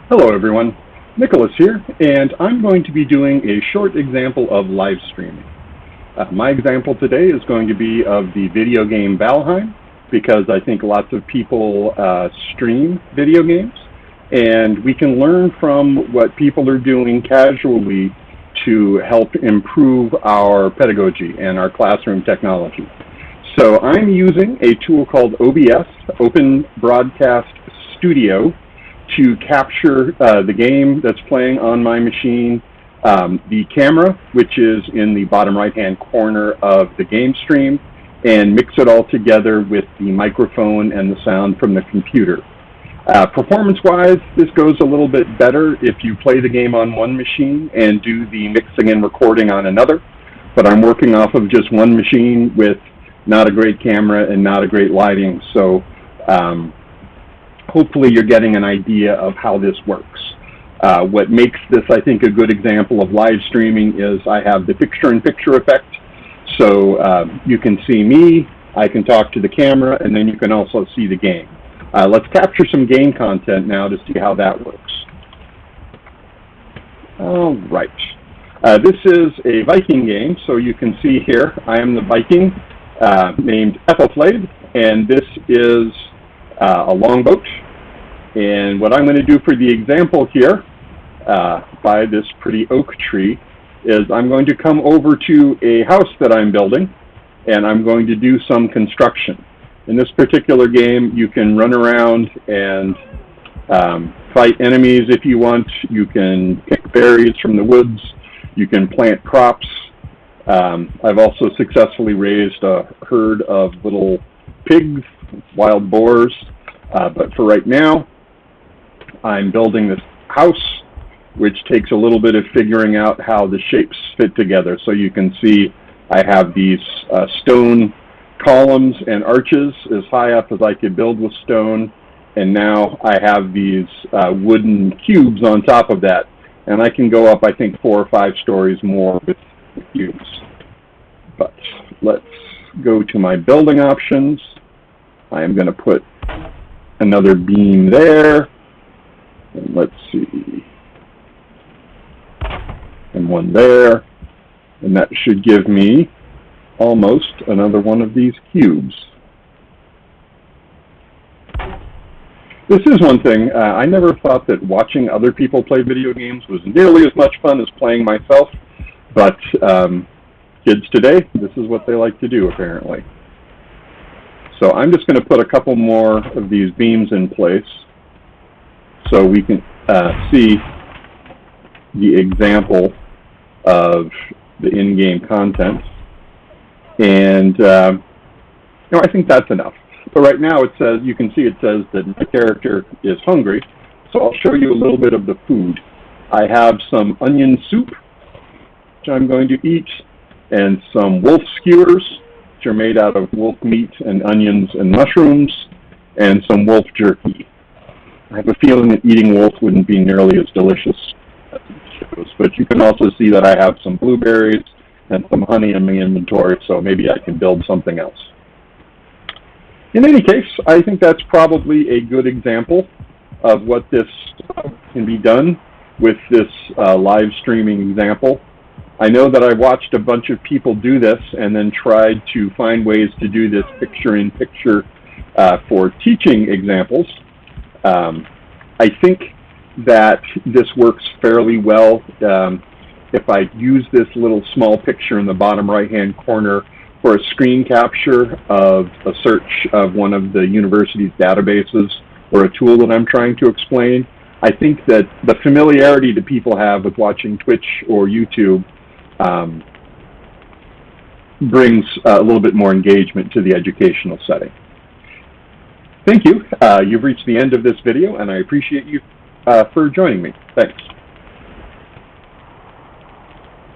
Hello everyone, Nicholas here, and I'm going to be doing a short example of live streaming. My example today is going to be of the video game Valheim, because I think lots of people stream video games, and we can learn from what people are doing casually to help improve our pedagogy and our classroom technology. So I'm using a tool called OBS, Open Broadcast Studio, to capture the game that's playing on my machine, the camera, which is in the bottom right-hand corner of the game stream, and mix it all together with the microphone and the sound from the computer. Performance-wise, this goes a little bit better if you play the game on one machine and do the mixing and recording on another, but I'm working off of just one machine with not a great camera and not a great lighting, so hopefully you're getting an idea of how this works. What makes this, I think, a good example of live streaming is I have the picture-in-picture effect. So you can see me, I can talk to the camera, and then you can also see the game. Let's capture some game content now to see how that works. All right. This is a Viking game, so you can see here I am the Viking named Ethelflaed, and this is a longboat. And what I'm going to do for the example here, by this pretty oak tree, is I'm going to come over to a house that I'm building, and I'm going to do some construction. In this particular game, you can run around and fight enemies if you want. You can pick berries from the woods. You can plant crops. I've also successfully raised a herd of little pigs, wild boars, but for right now, I'm building this house, which takes a little bit of figuring out how the shapes fit together. So you can see I have these stone columns and arches as high up as I could build with stone, and now I have these wooden cubes on top of that. And I can go up, I think, 4 or 5 stories more with the cubes. But let's go to my building options. I am going to put another beam there. And let's see, and one there, and that should give me almost another one of these cubes. This is one thing, I never thought that watching other people play video games was nearly as much fun as playing myself, but kids today, this is what they like to do apparently. So I'm just going to put a couple more of these beams in place, so we can see the example of the in-game content. And I think that's enough. But right now it says, you can see it says that my character is hungry. So I'll show you a little bit of the food. I have some onion soup, which I'm going to eat, and some wolf skewers, which are made out of wolf meat and onions and mushrooms, and some wolf jerky. I have a feeling that eating wolf wouldn't be nearly as delicious as it shows, but you can also see that I have some blueberries and some honey in my inventory, so maybe I can build something else. In any case, I think that's probably a good example of what this can be done with this live streaming example. I know that I watched a bunch of people do this and then tried to find ways to do this picture-in-picture for teaching examples. I think that this works fairly well. If I use this little small picture in the bottom right-hand corner for a screen capture of a search of one of the university's databases or a tool that I'm trying to explain, I think that the familiarity that people have with watching Twitch or YouTube brings a little bit more engagement to the educational setting. Thank you. You've reached the end of this video, and I appreciate you for joining me. Thanks.